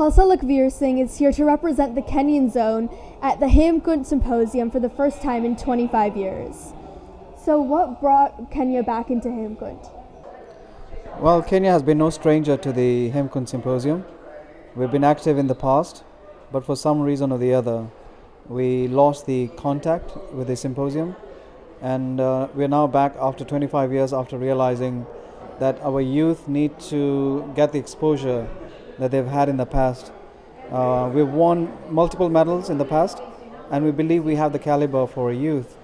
Khalsa Lakhvir-Singh is here to represent the Kenyan zone at the Hemkunt Symposium for the first time in 25 years. So what brought Kenya back into Hemkunt? Well, Kenya has been no stranger to the Hemkunt Symposium. We've been active in the past, but for some reason or the other, we lost the contact with the symposium, and we're now back after 25 years after realizing that our youth need to get the exposure that they've had in the past. We've won multiple medals in the past, and we believe we have the caliber for a youth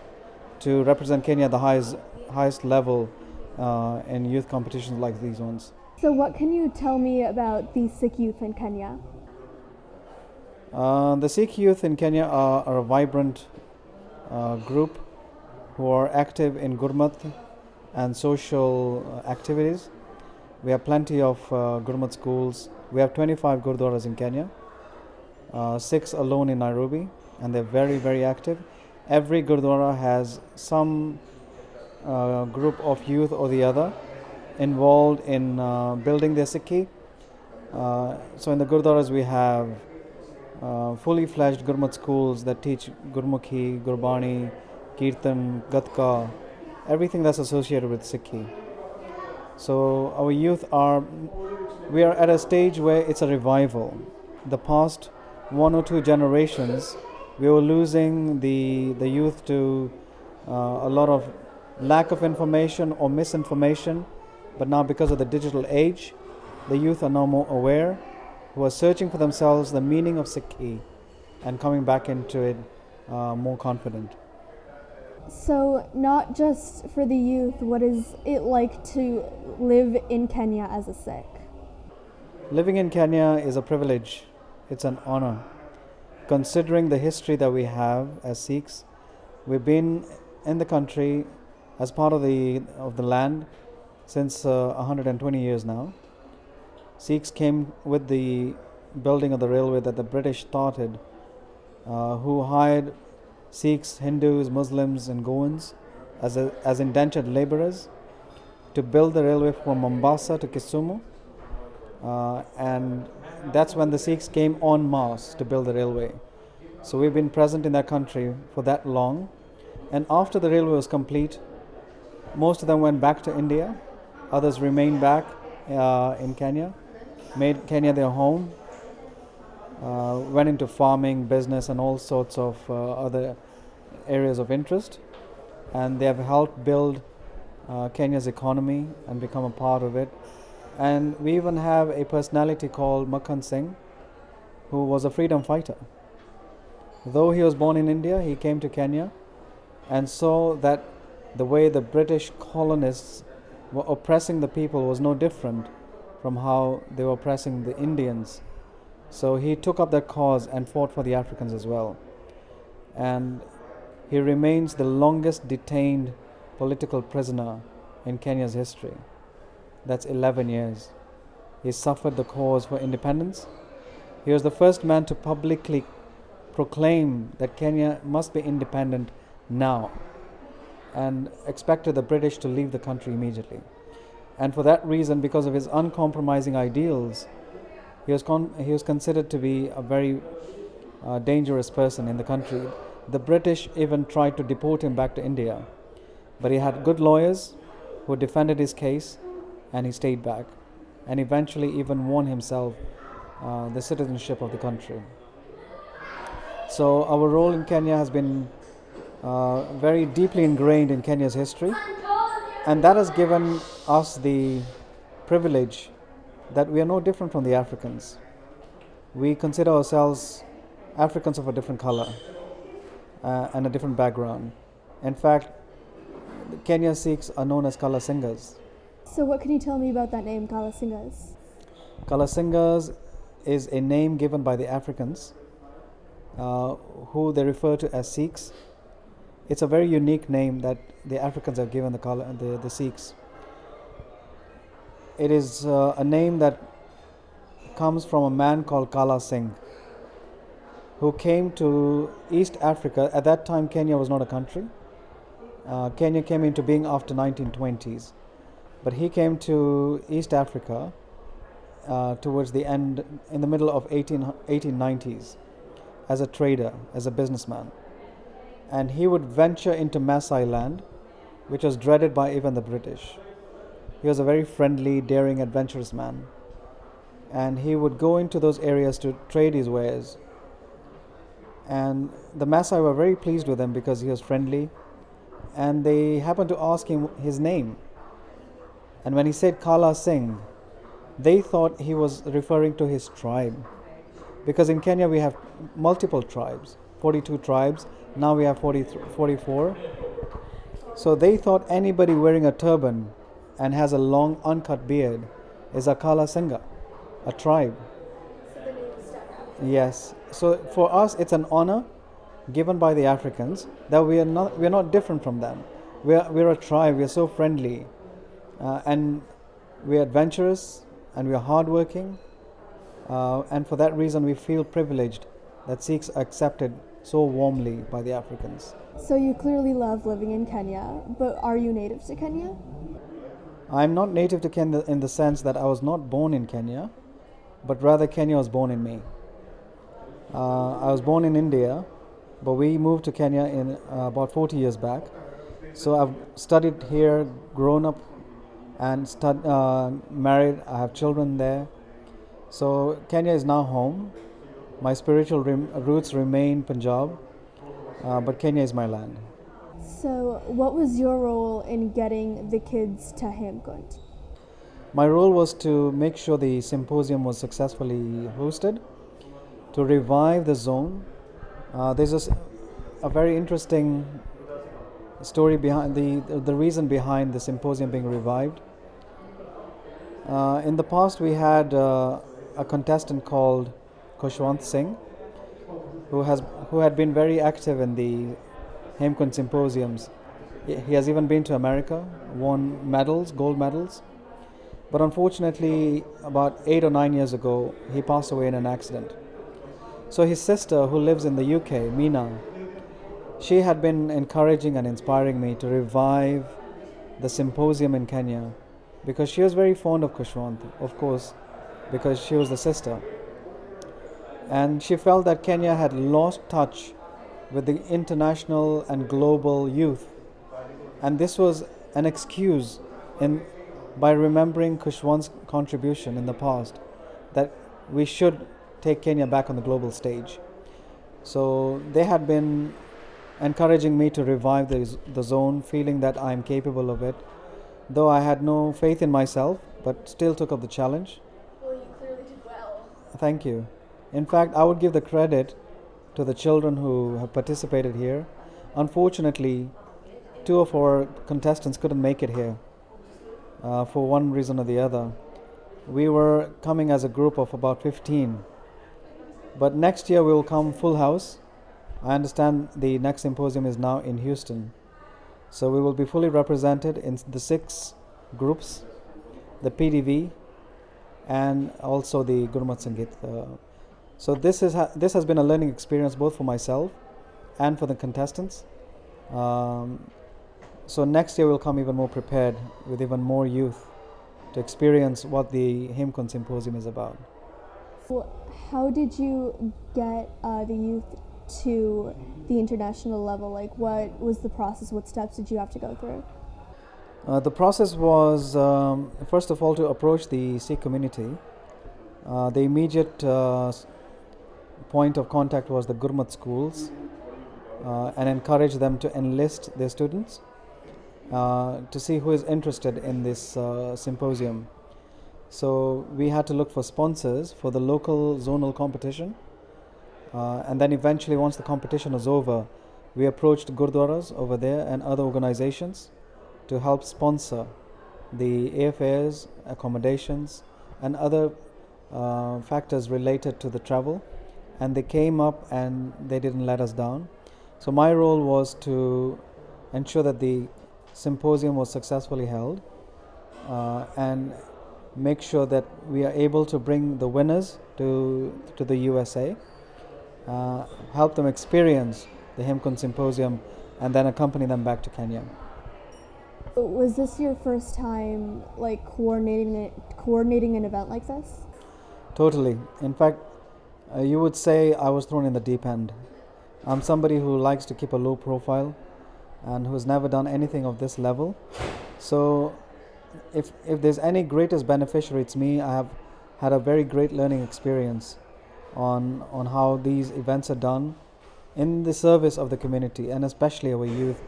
to represent Kenya at the highest level in youth competitions like these ones. So what can you tell me about the Sikh youth in Kenya? The Sikh youth in Kenya are a vibrant group who are active in Gurmat and social activities. We have plenty of Gurmat schools. We have 25 Gurdwaras in Kenya, 6 alone in Nairobi, and they're very, very active. Every Gurdwara has some group of youth or the other involved in building their Sikhi. So in the Gurdwaras we have fully fledged Gurmat schools that teach Gurmukhi, Gurbani, Kirtan, Gatka, everything that's associated with Sikhi. So our youth we are at a stage where it's a revival. The past 1 or 2 generations, we were losing the youth to a lot of lack of information or misinformation, but now because of the digital age, the youth are now more aware, who are searching for themselves the meaning of Sikhi and coming back into it more confident. So not just for the youth, what is it like to live in Kenya as a Sikh? Living in Kenya is a privilege. It's an honor. Considering the history that we have as Sikhs, we've been in the country as part of the land since 120 years now. Sikhs came with the building of the railway that the British started, who hired Sikhs, Hindus, Muslims and Goans as indentured laborers to build the railway from Mombasa to Kisumu. And that's when the Sikhs came en masse to build the railway. So we've been present in that country for that long. And after the railway was complete, most of them went back to India. Others remained back in Kenya, made Kenya their home, went into farming, business and all sorts of other areas of interest. And they have helped build Kenya's economy and become a part of it. And we even have a personality called Mokha Singh, who was a freedom fighter. Though he was born in India, he came to Kenya and saw that the way the British colonists were oppressing the people was no different from how they were oppressing the Indians. So he took up that cause and fought for the Africans as well. And he remains the longest detained political prisoner in Kenya's history. That's 11 years. He suffered the cause for independence. He was the first man to publicly proclaim that Kenya must be independent now and expected the British to leave the country immediately. And for that reason, because of his uncompromising ideals, he was considered to be a very dangerous person in the country. The British even tried to deport him back to India, but he had good lawyers who defended his case, and he stayed back, and eventually even won himself the citizenship of the country. So our role in Kenya has been very deeply ingrained in Kenya's history, and that has given us the privilege that we are no different from the Africans. We consider ourselves Africans of a different color and a different background. In fact, Kenya Sikhs are known as Kalasinghas. So what can you tell me about that name, Kalasinghas? Kalasinghas is a name given by the Africans who they refer to as Sikhs. It's a very unique name that the Africans have given the Sikhs. It is a name that comes from a man called Kala Singh, who came to East Africa. At that time, Kenya was not a country. Kenya came into being after 1920s. But he came to East Africa towards the end, in the middle of 1890s, as a trader, as a businessman. And he would venture into Maasai land, which was dreaded by even the British. He was a very friendly, daring, adventurous man. And he would go into those areas to trade his wares. And the Maasai were very pleased with him because he was friendly. And they happened to ask him his name. And when he said Kala Singh, they thought he was referring to his tribe. Because in Kenya we have multiple tribes, 42 tribes. Now we have 44. So they thought anybody wearing a turban and has a long uncut beard is a Kala Singha, a tribe. Yes. So for us it's an honor given by the Africans that we are not different from them. We're a tribe. We're so friendly, and we're adventurous, and we're hardworking, and for that reason we feel privileged that Sikhs are accepted so warmly by the Africans. So you clearly love living in Kenya, but are you native to Kenya? I'm not native to Kenya in the sense that I was not born in Kenya, but rather Kenya was born in me. I was born in India, but we moved to Kenya in about 40 years back. So I've studied here, grown up, and married. I have children there. So Kenya is now home. My spiritual roots remain Punjab, but Kenya is my land. So what was your role in getting the kids to Hemkunt? My role was to make sure the symposium was successfully hosted, to revive the zone. There's a very interesting story behind the reason behind the symposium being revived. In the past, we had a contestant called Khushwant Singh, who had been very active in the Hemkunt Symposiums. He has even been to America, won medals, gold medals. But unfortunately, about 8 or 9 years ago, he passed away in an accident. So his sister, who lives in the UK, Meena, she had been encouraging and inspiring me to revive the symposium in Kenya, because she was very fond of Khushwant, of course, because she was the sister. And she felt that Kenya had lost touch with the international and global youth. And this was an excuse by remembering Khushwant's contribution in the past, that we should take Kenya back on the global stage. So they had been encouraging me to revive the zone, feeling that I'm capable of it, though I had no faith in myself, but still took up the challenge. Well, you clearly did well. Thank you. In fact, I would give the credit to the children who have participated here. Unfortunately, 2 of our contestants couldn't make it here for one reason or the other. We were coming as a group of about 15. But next year we will come full house. I understand the next symposium is now in Houston. So we will be fully represented in the 6 groups, the PDV, and also the Gurmat Sangeet. So this has been a learning experience both for myself and for the contestants. So next year we'll come even more prepared with even more youth to experience what the Hemkunt Symposium is about. How did you get the youth to the international level? Like, what was the process? What steps did you have to go through? The process was, first of all, to approach the Sikh community. The immediate point of contact was the Gurmat schools and encourage them to enlist their students to see who is interested in this symposium. So we had to look for sponsors for the local zonal competition, and then eventually, once the competition was over, we approached gurdwaras over there and other organizations to help sponsor the airfares, accommodations, and other factors related to the travel. And they came up and they didn't let us down. So my role was to ensure that the symposium was successfully held and make sure that we are able to bring the winners to the USA, help them experience the Hemkunt Symposium, and then accompany them back to Kenya. Was this your first time like coordinating an event like this? Totally. In fact, you would say I was thrown in the deep end. I'm somebody who likes to keep a low profile and who's never done anything of this level. So if there's any greatest beneficiary, it's me. I have had a very great learning experience on how these events are done in the service of the community and especially our youth.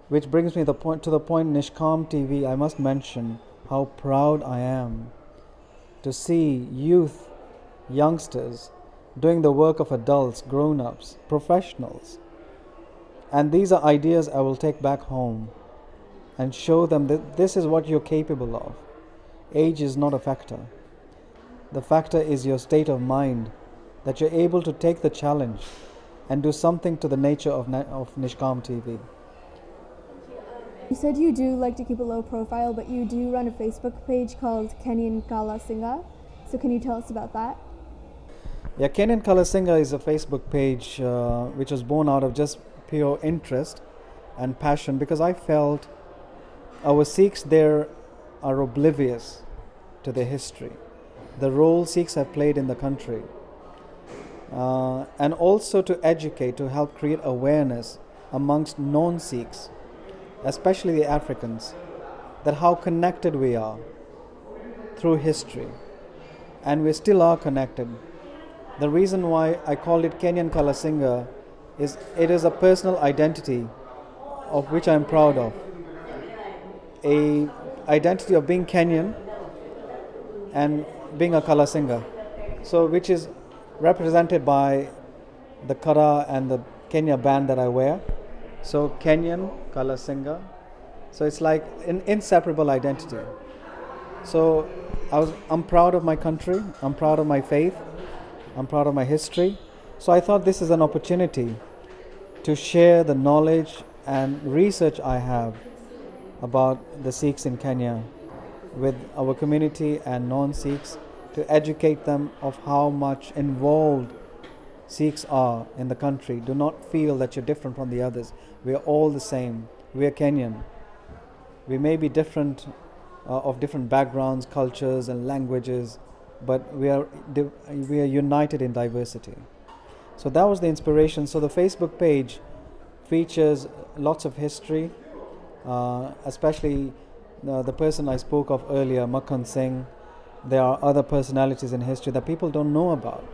Which brings me to the point Nishkam TV. I must mention how proud I am to see youth, youngsters, doing the work of adults, grown-ups, professionals. And these are ideas I will take back home and show them that this is what you're capable of. Age is not a factor. The factor is your state of mind, that you're able to take the challenge and do something to the nature of Nishkam TV. You said you do like to keep a low profile, but you do run a Facebook page called Kenyan Kalasinghas. So can you tell us about that? Yeah, Kenyan Kalasinghas is a Facebook page which was born out of just pure interest and passion, because I felt our Sikhs there are oblivious to their history, the role Sikhs have played in the country, and also to educate, to help create awareness amongst non-Sikhs, especially the Africans, that how connected we are through history, and we still are connected. The reason why I called it Kenyan Kalasinghas is it is a personal identity of which I am proud of. A identity of being Kenyan and being a Kalasingha. So which is represented by the kara and the Kenya band that I wear. So Kenyan Kalasingha. So it's like an inseparable identity. So I'm proud of my country, I'm proud of my faith, I'm proud of my history. So I thought this is an opportunity to share the knowledge and research I have about the Sikhs in Kenya with our community and non-Sikhs, to educate them of how much involved Sikhs are in the country. Do not feel that you're different from the others. We are all the same. We are Kenyan. We may be different, of different backgrounds, cultures and languages, but we are united in diversity. So that was the inspiration. So the Facebook page features lots of history, especially the person I spoke of earlier, Mokha Singh. There are other personalities in history that people don't know about,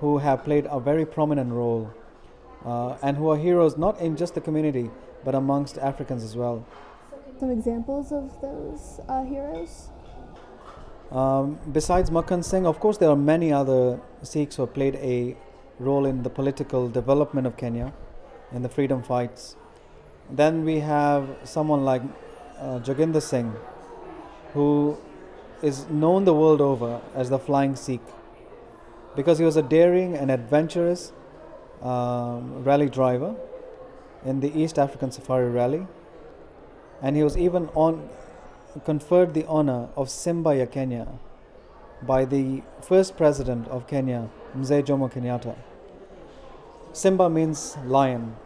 who have played a very prominent role, and who are heroes not in just the community, but amongst Africans as well. Some examples of those heroes? Besides Mokha Singh, of course, there are many other Sikhs who have played a role in the political development of Kenya, in the freedom fights. Then we have someone like Jaskeerat Singh, who is known the world over as the Flying Sikh, because he was a daring and adventurous rally driver in the East African Safari Rally, and he was even conferred the honor of Simba ya Kenya by the first president of Kenya, Mzee Jomo Kenyatta. Simba means lion.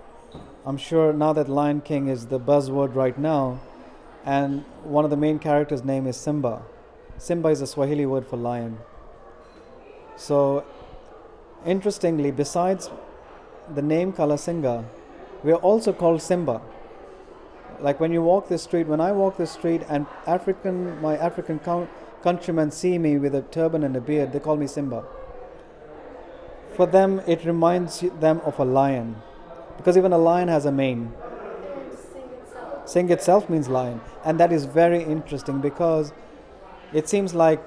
I'm sure now that Lion King is the buzzword right now, and one of the main characters' name is Simba. Simba is a Swahili word for lion. So, interestingly, besides the name Kalasingha, we are also called Simba. Like when you walk the street, when I walk the street and my African countrymen see me with a turban and a beard, they call me Simba. For them, it reminds them of a lion, because even a lion has a mane. Singh itself means lion, and that is very interesting because it seems like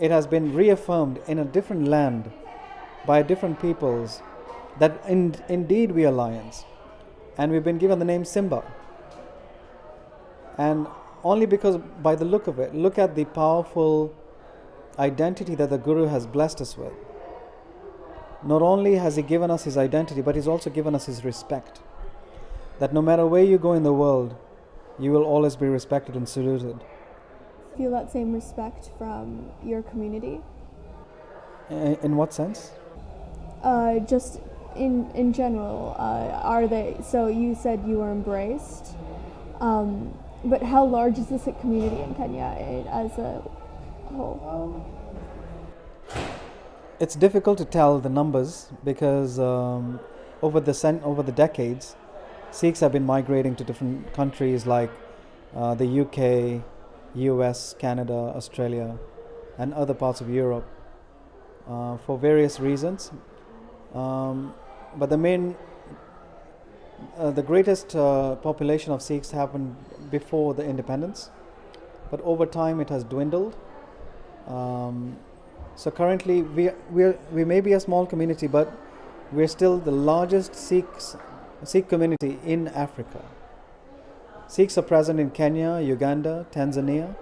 it has been reaffirmed in a different land by different peoples that indeed we are lions, and we've been given the name Simba. And only because, by the look of it, look at the powerful identity that the Guru has blessed us with. Not only has he given us his identity, but he's also given us his respect. That no matter where you go in the world, you will always be respected and saluted. Feel that same respect from your community? In what sense? Just in general, are they? So you said you were embraced, but how large is the Sikh community in Kenya as a whole? It's difficult to tell the numbers because over the decades, Sikhs have been migrating to different countries like the UK, US, Canada, Australia, and other parts of Europe for various reasons. But the greatest population of Sikhs happened before the independence, but over time it has dwindled. So currently we may be a small community, but we're still the largest Sikh community in Africa. Sikhs are present in Kenya, Uganda, Tanzania,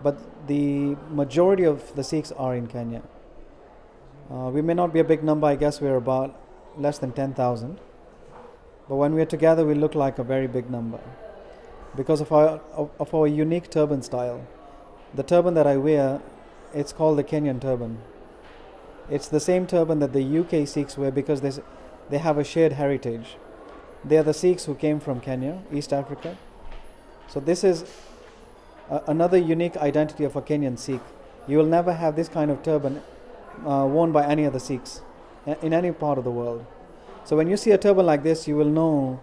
but the majority of the Sikhs are in Kenya. We may not be a big number, I guess we're about less than 10,000. But when we're together, we look like a very big number because of our unique turban style. The turban that I wear, it's called the Kenyan turban. It's the same turban that the UK Sikhs wear because they have a shared heritage. They are the Sikhs who came from Kenya, East Africa. So this is another unique identity of a Kenyan Sikh. You will never have this kind of turban worn by any other Sikhs in any part of the world. So when you see a turban like this, you will know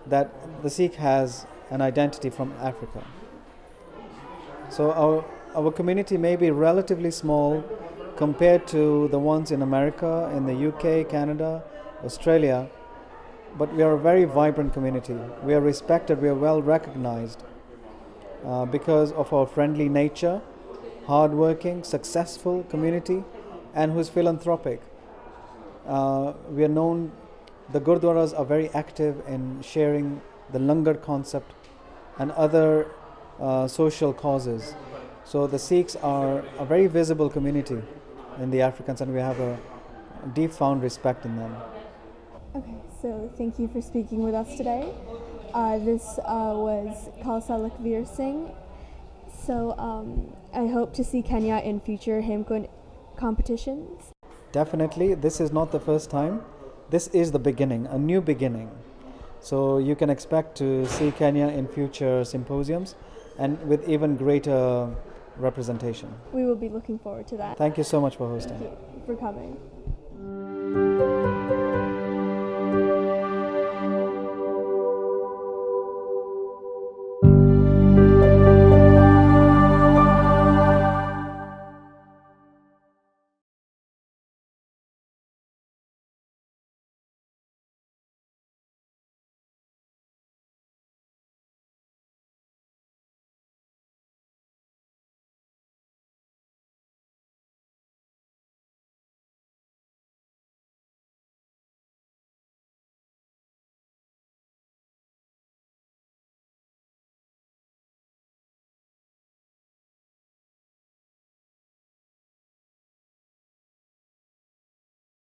that the Sikh has an identity from Africa. So our community may be relatively small compared to the ones in America, in the UK, Canada, Australia, but we are a very vibrant community. We are respected, we are well recognized because of our friendly nature, hardworking, successful community, and who is philanthropic. We are known, the Gurdwaras are very active in sharing the langar concept and other social causes. So the Sikhs are a very visible community in the Africans, and we have a deep found respect in them. Okay, so thank you for speaking with us today. This was Khalsa Lakhvir-Singh. So I hope to see Kenya in future Hemkunt competitions. Definitely, this is not the first time. This is the beginning, a new beginning. So you can expect to see Kenya in future symposiums and with even greater representation. We will be looking forward to that. Thank you so much for hosting. Thank you for coming.